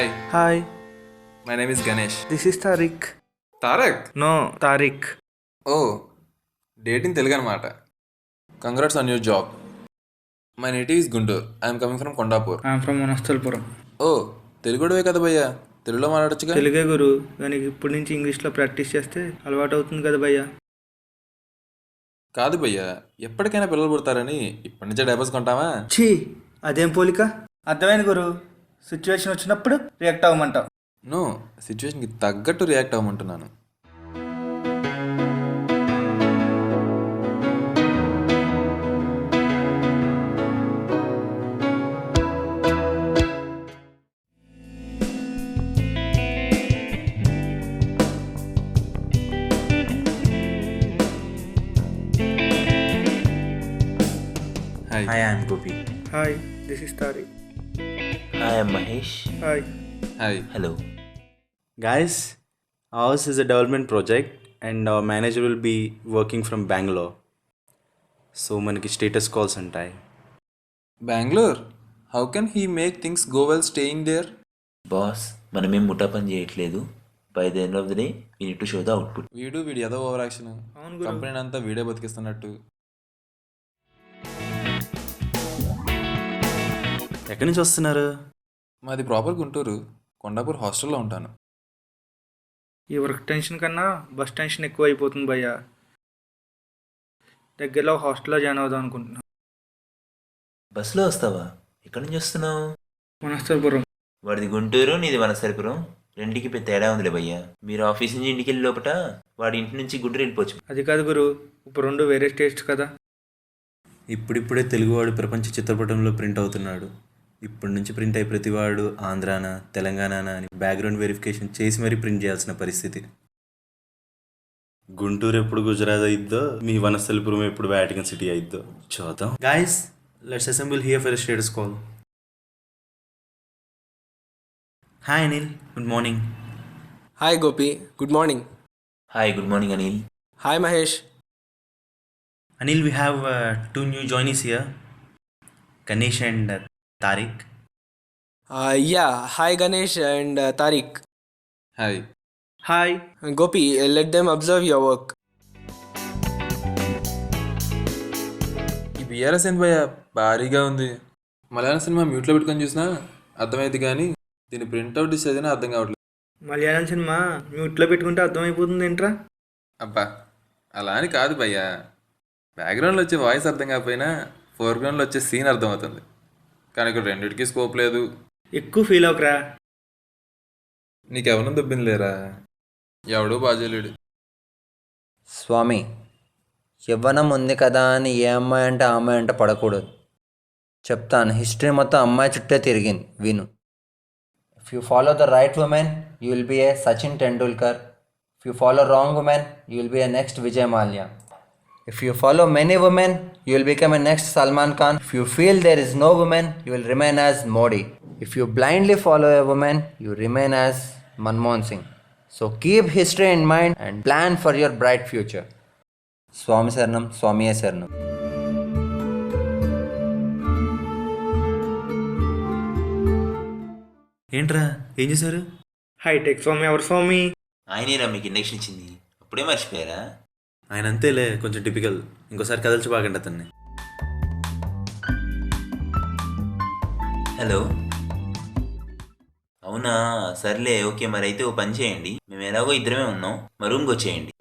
Hi, Hi, my name is Ganesh. this is Tariq. Tarak? No, Tariq. Oh, dating Telugu అనమాట. Congrats on your job. My native is Guntur. I am coming from Kondapur. I'm from Manastalpuram. ఓ తెలుగుడే కదా భయ్యా, తెలుగులో మాట్లాడొచ్చుగా. తెలుగే గురు, కానీ ఇప్పటి నుంచి ఇంగ్లీష్లో practice చేస్తే అలవాటు అవుతుంది కదా భయ్యా. కాదు భయ్యా, ఎప్పటికైనా పిల్లలు పుడతారని ఇప్పటి నుంచే డైవర్స్ కొంటావా? ఛీ, అదేం పోలిక? అర్థమైంది గురు, సిచ్యువేషన్ వచ్చినప్పుడు రియాక్ట్ అవ్వమంటావు. నో, సిచ్యువేషన్కి తగ్గట్టు రియాక్ట్ అవ్వమంటున్నాను. Hi. Hi, I'm Gopi. Hi, this is Tariq. Hi, I'm Mahesh. Hi. Hi. Hello. Guys, ours is a development project and our manager will be working from Bangalore. So మనకి status calls ఉంటాయి. Bengaluru? How can he make things go well staying there? Boss, మనమేం ముఠా పని చేయట్లేదు. By the end of the day, we need to show the output. వీడు ఏదో over action. అవును గురు. Company అంతా వీడే బతికిస్తున్నట్టు. ఎక్కడి నుంచి వస్తున్నారు? మాది ప్రాపర్ గుంటూరు, కొండాపూర్ హాస్టల్లో ఉంటాను. ఈ వర్క్ టెన్షన్ కన్నా బస్ టెన్షన్ ఎక్కువ అయిపోతుంది భయ్యా. దగ్గరలో హాస్టల్లో జాయిన్ అవుదాం అనుకుంటున్నా. బస్సులో వస్తావా? ఎక్కడి నుంచి వస్తున్నావు? మనస్తపురం. వాడిది గుంటూరు, నీది వనసరిపురం. రెండుకి పెద్ద తేడా ఉందిలే భయ్యా. మీరు ఆఫీస్ నుంచి ఇంటికి వెళ్ళి లోపల వాడి ఇంటి నుంచి గుంటూరు వెళ్ళిపోవచ్చు. అది కాదు గురు, ఇప్పుడు రెండు వేరే స్టేట్స్ కదా. ఇప్పుడిప్పుడే తెలుగువాడు ప్రపంచ చిత్రపటంలో ప్రింట్ అవుతున్నాడు. ఇప్పటి నుంచి ప్రింట్ అయ్యి ప్రతివాడు ఆంధ్రానా తెలంగాణనా అని బ్యాక్గ్రౌండ్ వెరిఫికేషన్ చేసి మరీ ప్రింట్ చేయాల్సిన పరిస్థితి. గుంటూరు ఎప్పుడు గుజరాత్ అయిద్దో, మీ వనస్థలిపురం ఎప్పుడు వాటికన్ సిటీ అయిద్దో చూద్దాం. Guys, let's assemble here for status call. Hi Anil, good morning. Hi Gopi, good morning. Hi, good morning Anil. Hi Mahesh. Anil, we have two new joinees here, Ganesh and Tariq. Yeah, hi Ganesh and Tariq. Hi. Hi. Gopi, let them observe your work. ఈ BRS ఏంటి భయ్యా, భారీగా ఉంది. Malayalam cinema మ్యూట్లో పెట్టుకొని చూసినా అర్థమైంది, కానీ దీన్ని ప్రింట్అవుట్ తీసి చదివినా అర్థం కావట్లేదు. మలయాళం సినిమా మ్యూట్లో పెట్టుకుంటే అర్థమైపోతుంది ఏంట్రా? అబ్బా, అలా అని కాదు భయ్యా. బ్యాక్గ్రౌండ్లో వచ్చే వాయిస్ అర్థం కాకపోయినా ఫోర్గ్రౌండ్లో వచ్చే సీన్ అర్థమవుతుంది. కానీ ఇక్కడ రెండింటికి స్కోప్ లేదు. ఎక్కువ ఫీల్ అవకరా. నీకెవరన్నా దుబ్బింది లేరా? ఎవడూ బాజలేడు. స్వామి, యవ్వనం ఉంది కదా అని ఏ అమ్మాయి అంటే ఆ అమ్మాయి అంటే పడకూడదు. చెప్తాను, హిస్టరీ మొత్తం అమ్మాయి చుట్టే తిరిగింది, విను. If you follow the right women you will be A Sachin Tendulkar. If you follow wrong women you will be A next Vijay Mallya. If you follow many women, you will become a next Salman Khan. If you feel there is no woman, you will remain as Modi. If you blindly follow a woman, you remain as Manmohan Singh. So keep history in mind and plan for your bright future. Swami Saranam, Swamiye Saranam. ఏంట్రా, ఏం చేశారు? Hitech స్వామి ఎవరు స్వామి? ఆయనేరా మీకు induction ఇచ్చింది, అప్పుడే మర్చిపోయారా? ఆయన అంతేలే, కొంచెం టిపికల్. ఇంకోసారి కదల్చి బాగండి అతన్ని. హలో, అవునా, సర్లే, ఓకే. మరి అయితే ఓ పని చేయండి, మేము ఎలాగో ఇద్దరమే ఉన్నాం, మా రూమ్కి వచ్చేయండి.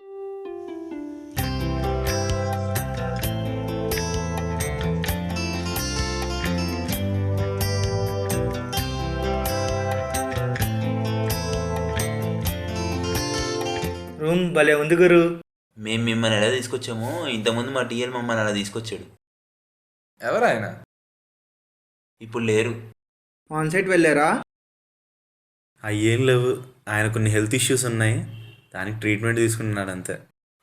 రూమ్ భలే ఉంది గురు. మేము మిమ్మల్ని ఎలా తీసుకొచ్చామో ఇంతకుముందు మా టీఎల్ మమ్మల్ని అలా తీసుకొచ్చాడు. ఎవరాయన? ఇప్పుడు లేరు. ఆన్ సైట్ వెళ్ళారా? అయ్యేం లేవు, ఆయన కొన్ని హెల్త్ ఇష్యూస్ ఉన్నాయి, దానికి ట్రీట్మెంట్ తీసుకుంటున్నాడు అంతే.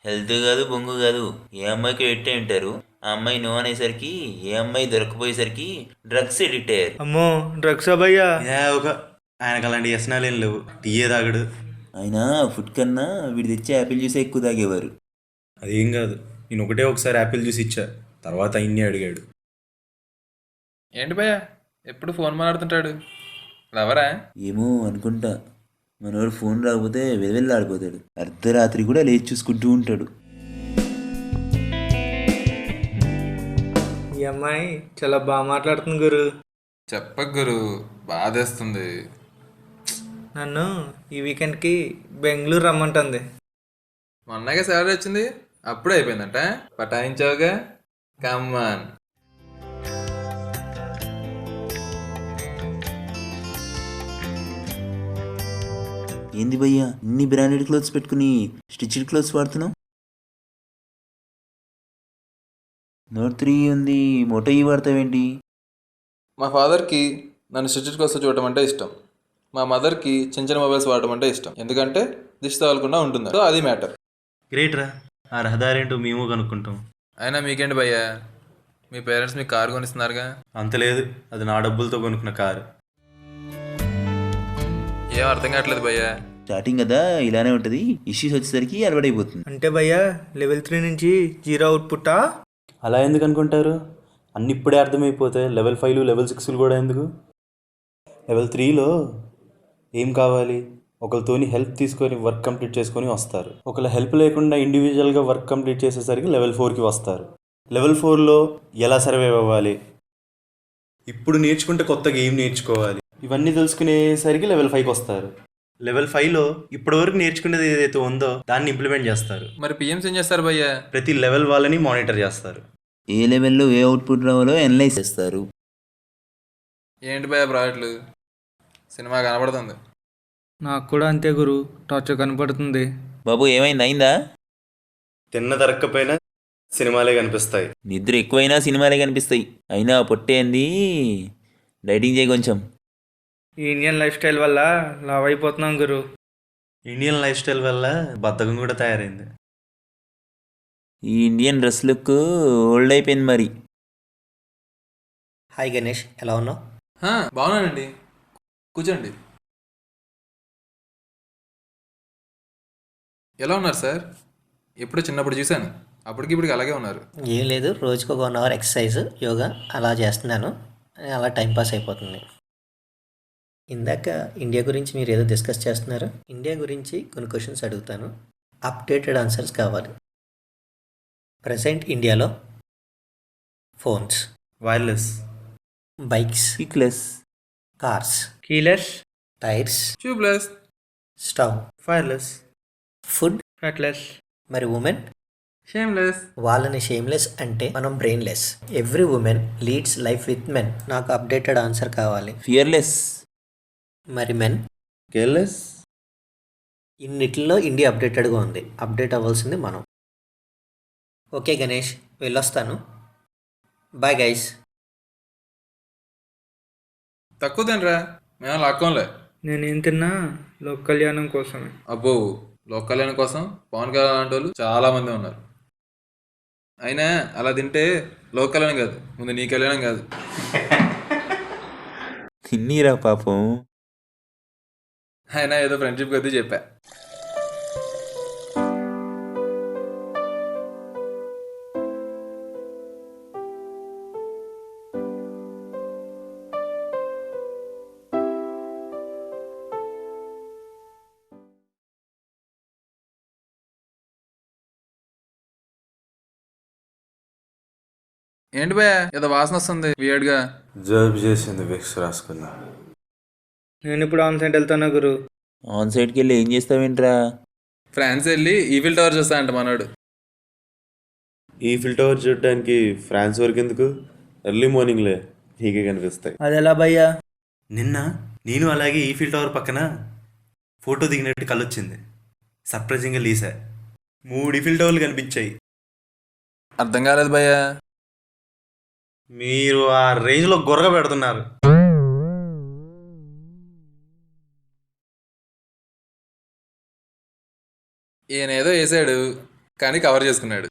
హెల్త్ కాదు, బొంగు కాదు, ఏ అమ్మాయికి ఎడిట్ అయి ఉంటారు. ఆ అమ్మాయి నో అనేసరికి, ఏ అమ్మాయి దొరకపోయేసరికి డ్రగ్స్ ఎడిట్ అయ్యారు. అమ్మో, డ్రగ్స్ భయ్యా? ఆయనకు అలాంటి వ్యసనాలు ఏం లేవు, టీయే తాగడు. ఆయన ఫుడ్ కన్నా వీడు తెచ్చే యాపిల్ జ్యూసే ఎక్కువ తాగేవారు. అదేం కాదు, నేను ఒకసారి యాపిల్ జ్యూస్ ఇచ్చా, తర్వాత ఇన్ని అడిగాడు. ఏంటి భయ్యా, ఎప్పుడు ఫోన్ మాట్లాడుతుంటాడు? లవరా? ఏమో అనుకుంటా. మనోడు ఫోన్ రాకపోతే వెలువెల్లాడిపోతాడు. అర్ధరాత్రి కూడా లేచి చూసుకుంటూ ఉంటాడు. ఈ అమ్మాయి చాలా బాగా మాట్లాడుతుంది గురు. చెప్పకు గురు, బాధేస్తుంది. నన్ను ఈ వీకెండ్కి బెంగళూరు రమ్మంటుంది. మొన్నగా శాలరీ వచ్చింది, అప్పుడే అయిపోయిందంట. పటాయించావుగా, కమ్మాన్. ఏంది భయ్యా ఇన్ని బ్రాండెడ్ క్లోత్స్ పెట్టుకుని స్టిచ్డ్ క్లోత్స్ వాడుతున్నావు? నోట్ 3 ఉంది, మోటో ఈ వాడతావేంటి? మా ఫాదర్కి నన్ను స్టిచ్డ్ కోసం చూడటం అంటే ఇష్టం. మా మదర్కి చిన్న చిన్న మొబైల్స్ వాడటం అంటే ఇష్టం. ఎందుకంటే దిష్టి తగలకుండా ఉంటుంది. సో అది మ్యాటర్. గ్రేట్ రా, ఆ రహదారి ఏంటో మేము కనుక్కుంటాం. అయినా మీకేంటి భయ్యా, మీ పేరెంట్స్ మీకు కారు కొనిస్తున్నారుగా. అంత లేదు, అది నా డబ్బులతో కొనుక్కున్న కారు. ఏం అర్థం కావట్లేదు భయ్యా. స్టార్టింగ్ కదా ఇలానే ఉంటుంది, ఇష్యూస్ వచ్చేసరికి అలవాటైపోతుంది. అంటే భయ్యా లెవెల్ 3 నుంచి 0 అవుట్పుట్టా? అలా ఎందుకు అనుకుంటారు? అన్ని ఇప్పుడే అర్థమైపోతే లెవెల్ 5 లెవెల్ 6 కూడా ఎందుకు? లెవెల్ 3లో ఏం కావాలి? ఒకరితోని హెల్ప్ తీసుకొని వర్క్ కంప్లీట్ చేసుకొని వస్తారు. ఒకళ్ళ హెల్ప్ లేకుండా ఇండివిజువల్గా వర్క్ కంప్లీట్ చేసేసరికి లెవెల్ 4కి వస్తారు. లెవెల్ 4లో ఎలా సర్వైవ్ అవ్వాలి, ఇప్పుడు నేర్చుకుంటే కొత్తగా ఏం నేర్చుకోవాలి, ఇవన్నీ తెలుసుకునేసరికి లెవెల్ 5కి వస్తారు. లెవెల్ 5లో ఇప్పటివరకు నేర్చుకునేది ఏదైతే ఉందో దాన్ని ఇంప్లిమెంట్ చేస్తారు. మరి పిఎంస్ ఏం చేస్తారు భయ్యా? ప్రతి లెవెల్ వాళ్ళని మానిటర్ చేస్తారు. ఏ లెవెల్లో ఏ అవుట్పుట్ రావాలో అనలైజ్ చేస్తారు. ఏంటి భయ్యా ప్రాజెక్టులు? సినిమా కనబడుతుంది. నాకు కూడా అంతే గురు, టార్చర్ కనపడుతుంది. బాబు ఏమైంది, అయిందా? తిన్న దొరక్కపోయినా సినిమాలే కనిపిస్తాయి. నిద్ర ఎక్కువైనా సినిమాలే కనిపిస్తాయి. అయినా పొట్టేంది, డైటింగ్ చేయి కొంచెం. ఈ ఇండియన్ లైఫ్ స్టైల్ వల్ల లావ్ అయిపోతున్నాం గురు. ఇండియన్ లైఫ్ స్టైల్ వల్ల బద్ధకం కూడా తయారైంది. ఈ ఇండియన్ డ్రెస్ లుక్ ఓల్డ్ అయిపోయింది మరి. హాయ్ గణేష్, ఎలా ఉన్నావు? బాగున్నానండి, కూర్చోండి. ఎలా ఉన్నారు సార్? ఎప్పుడో చిన్నప్పుడు చూశాను, అప్పటికి ఇప్పటికి అలాగే ఉన్నారు. ఏం లేదు, రోజుకు 1 అవర్ ఎక్సర్సైజ్, యోగా అలా చేస్తున్నాను. అలా టైంపాస్ అయిపోతుంది. ఇందాక ఇండియా గురించి మీరు ఏదో డిస్కస్ చేస్తున్నారు. ఇండియా గురించి కొన్ని క్వశ్చన్స్ అడుగుతాను, అప్డేటెడ్ ఆన్సర్స్ కావాలి. ప్రజెంట్ ఇండియాలో phones, wireless, bikes, pickles, cars, keyless, tyres, tubeless, stove, fireless, food. Fatless, మరి ఉమెన్? షేమ్లెస్. వాళ్ళని షేమ్లెస్ అంటే మనం brainless. Every women leads life with men. నాకు అప్డేటెడ్ ఆన్సర్ కావాలి. ఫియర్లెస్. మరి మెన్? కేర్లెస్. ఇన్నిటిలో ఇండియా అప్డేటెడ్గా ఉంది. అప్డేట్ అవ్వాల్సింది మనం. ఓకే గణేష్, వెళ్ళొస్తాను. Bye guys. తక్కువ తినరా, మేము లాక్కోంలే. నేనేం తిన్నా లోక్ కళ్యాణం కోసమే. అబ్బో, లోక్ కళ్యాణం కోసం పవన్ కళ్యాణ్ లాంటి వాళ్ళు చాలా మంది ఉన్నారు. అయినా అలా తింటే లోక్ కళ్యాణం కాదు, ముందు నీ కళ్యాణం కాదు. తిన్నీరా పాపం. అయినా ఏదో ఫ్రెండ్షిప్ కొద్దీ చెప్పా. ఏంటి భయ, ఏదో వాసన వస్తుంది వియర్డ్గా. జర్బ్ చేసింది విక్స్ రాసుకున్నా. నేను ఇప్పుడు ఆన్ సైడ్ వెళ్తాను గురు. ఆన్ సైడ్కి వెళ్ళి ఏం చేస్తావేంట్రా? ఫ్రాన్స్ వెళ్ళి ఈఫిల్ టవర్ చూస్తా అంట మనోడు. ఈఫిల్ టవర్ చూడడానికి ఫ్రాన్స్ వరకు ఎందుకు? ఎర్లీ మార్నింగ్లే నీకే కనిపిస్తాయి. అది ఎలా భయ్యా? నిన్న నేను అలాగే ఈఫిల్ టవర్ పక్కన ఫోటో దిగినట్టు కలొచ్చింది. సర్ప్రైజింగ్గా లీసా 3 ఈఫిల్ టవర్లు కనిపించాయి. అర్థం కాలేదు భయ్యా. మీరు ఆ రేంజ్లో గొర్రె పెడుతున్నారు. ఈయన ఏదో వేసాడు కానీ కవర్ చేసుకున్నాడు.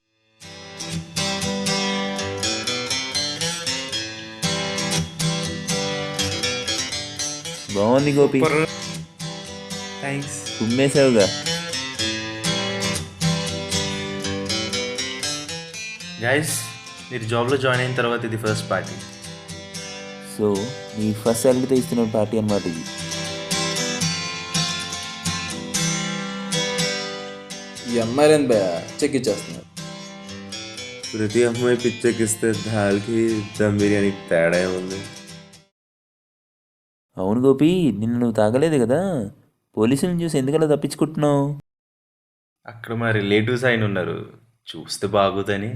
బాగుంది గోపి, థ్యాంక్స్. కుమ్మేసావుగా. గైస్, మీరు జాబ్లో జాయిన్ అయిన తర్వాత ఇది ఫస్ట్ పార్టీ. సో నీ ఫస్ట్ శాలరీతో ఇస్తున్న పార్టీ అనమాట ఇది. ఈ అమ్మాయిలేని భయ చెక్కిచ్చేస్తున్నారు. ప్రతి అమ్మాయి పిచ్చెక్కిస్తే దాల్కి దమ్ బిర్యానీకి తేడా ఏముంది? అవును గోపి, నిన్ను నువ్వు తాగలేదు కదా, పోలీసులను చూసి ఎందుకలా తప్పించుకుంటున్నావు? అక్కడ మా రిలేటివ్స్ ఆయన ఉన్నారు, చూస్తే బాగోదని.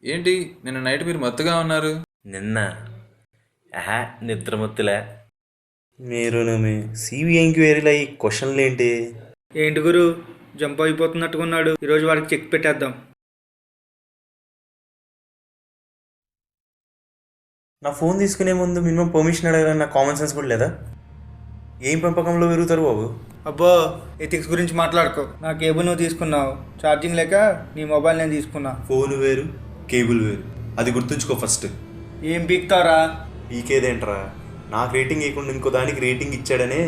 ఏంటి నిన్న నైట్ మీరు మత్తుగా ఉన్నారు? నిన్న నిద్రమత్తులే. మీరు నమ్మి సివి ఎంక్వైరీలో ఈ క్వశ్చన్లు ఏంటి? ఏంటి గురు జంప్ అయిపోతున్నట్టుగా ఉన్నాడు. ఈరోజు వాడికి చెక్ పెట్టేద్దాం. నా ఫోన్ తీసుకునే ముందు మినిమం పర్మిషన్ అడగాలని నాకు కామన్ సెన్స్ కూడా లేదా? ఏం పెంపకంలో పెరుగుతారు బాబు? అబ్బో ఎథిక్స్ గురించి మాట్లాడుకో. నా కేబుల్ నువ్వు తీసుకున్నావు, ఛార్జింగ్ లేక నీ మొబైల్ నేను తీసుకున్నా. ఫోన్ వేరు, కేబుల్ వేరు, అది గుర్తుంచుకో ఫస్ట్. ఏం పీక్తావురా? పీకేదేంట్రా? నాకు రేటింగ్ ఇవ్వకుండా ఇంకో దానికి రేటింగ్ ఇచ్చాడనే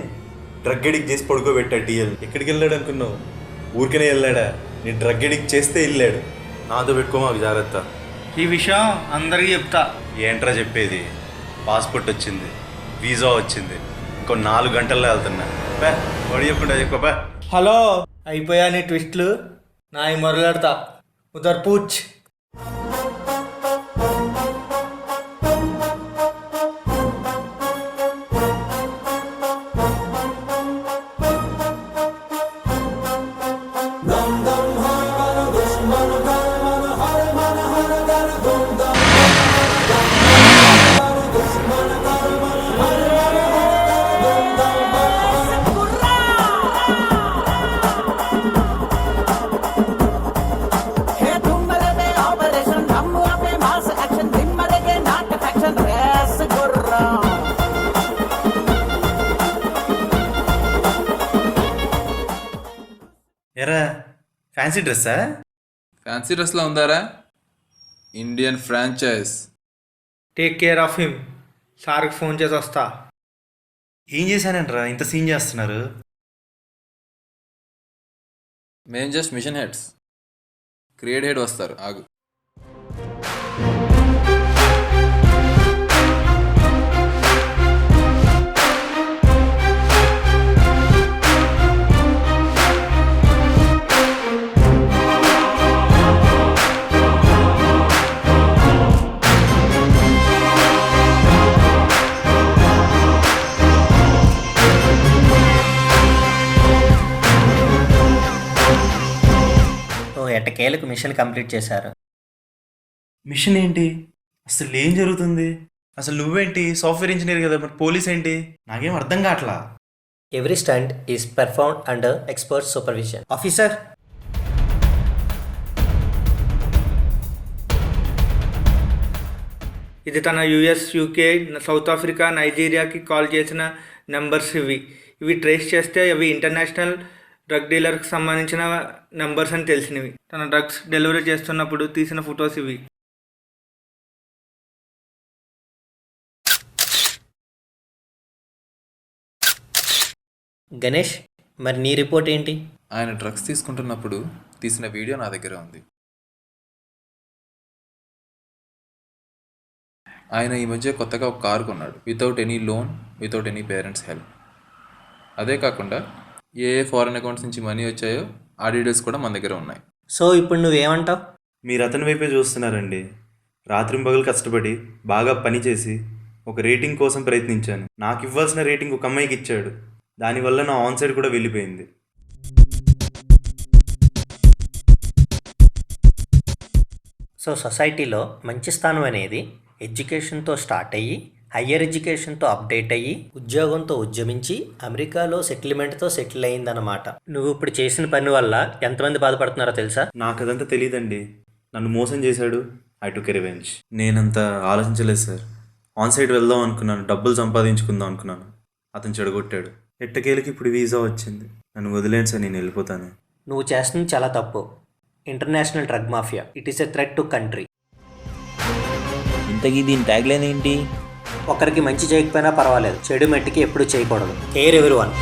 డ్రగ్ ఎడిక్ట్ చేసి పడుకోబెట్టా టీఎల్. ఎక్కడికి వెళ్ళాడు అనుకున్నావు? ఊరికనే వెళ్ళాడా? నేను డ్రగ్ ఎడిక్ట్ చేస్తే వెళ్ళాడు. నాతో పెట్టుకో మాకు జాగ్రత్త. ఈ విషయం అందరికీ చెప్తా. ఏంట్రా చెప్పేది? పాస్పోర్ట్ వచ్చింది, వీసా వచ్చింది, ఇంకో 4 గంటల్లో వెళ్తున్నా. వాడు చెప్పకుండా చెప్పా. హలో అయిపోయా నీ ట్విస్ట్లు, నా మొదలెడతా. ఉదర్ పూచ్. ఎరా ఫ్యాన్సీ డ్రెస్సా? ఫ్యాన్సీ డ్రెస్లో ఉందారా? Indian franchise. Take care of him. సార్కి ఫోన్ చేసి వస్తా. ఏం చేశానంట్రా ఇంత సీన్ చేస్తున్నారు? మేం just mission heads. Create head వస్తారు, ఆగు. ఎట్టకేలకు మిషన్ కంప్లీట్ చేశారు. మిషన్ ఏంటి? అసలు ఏం జరుగుతుంది? అసలు నువ్వేంటి సాఫ్ట్వేర్ ఇంజనీర్ కదా, మరి పోలీస్ ఏంటి? నాకేం అర్థం కావట్లా. Every stunt is performed under expert supervision. Officer, ఇది తన యుఎస్, యూకే, సౌత్ ఆఫ్రికా, నైజీరియాకి కాల్ చేసిన నెంబర్స్. ఇవి ట్రేస్ చేస్తే అవి ఇంటర్నేషనల్ డ్రగ్ డీలర్కి సంబంధించిన నెంబర్స్ అని తెలిసినవి. తన డ్రగ్స్ డెలివరీ చేస్తున్నప్పుడు తీసిన ఫొటోస్ ఇవి. గణేష్, మరి నీ రిపోర్ట్ ఏంటి? ఆయన డ్రగ్స్ తీసుకుంటున్నప్పుడు తీసిన వీడియో నా దగ్గర ఉంది. ఆయన ఈ మధ్య కొత్తగా ఒక కారు కొన్నాడు, without any loan, without any parents help. అదే కాకుండా ఏ ఫారెన్ అకౌంట్స్ నుంచి మనీ వచ్చాయో ఆ డీటెయిల్స్ కూడా మన దగ్గర ఉన్నాయి. సో ఇప్పుడు నువ్వేమంటావు? మీరు అతని వైపే చూస్తున్నారండి. రాత్రింబగలు కష్టపడి బాగా పనిచేసి ఒక రేటింగ్ కోసం ప్రయత్నించాను. నాకు ఇవ్వాల్సిన రేటింగ్ ఒక అమ్మాయికి ఇచ్చాడు. దానివల్ల నా ఆన్ సైడ్ కూడా వెళ్ళిపోయింది. సో సొసైటీలో మంచి స్థానం అనేది ఎడ్యుకేషన్తో స్టార్ట్ అయ్యి, హయ్యర్ ఎడ్యుకేషన్తో అప్డేట్ అయ్యి, ఉద్యోగంతో ఉద్యమించి, అమెరికాలో సెటిల్మెంట్తో సెటిల్ అయిందన్నమాట. నువ్వు ఇప్పుడు చేసిన పని వల్ల ఎంతమంది బాధపడుతున్నారో తెలుసా? నాకు అదంతా తెలియదండి. నన్ను మోసం చేశాడు. I took revenge. నేనంత ఆలోచించలేదు సార్. ఆన్ సైడ్ వెళ్దాం అనుకున్నాను, డబ్బులు సంపాదించుకుందాం అనుకున్నాను. అతను చెడగొట్టాడు. ఎట్టకేలకి ఇప్పుడు వీసా వచ్చింది. నన్ను వదిలేండి సార్, నేను వెళ్ళిపోతాను. నువ్వు చేస్తుంది చాలా తప్పు. International drug mafia, it is a threat to country. ఇంతకీ దీని ట్యాగ్లైన్ ఏంటి? ఒకరికి మంచి చేయకపోయినా పర్వాలేదు, చెడు మట్టికి ఎప్పుడు చేయకూడదు. Care everyone.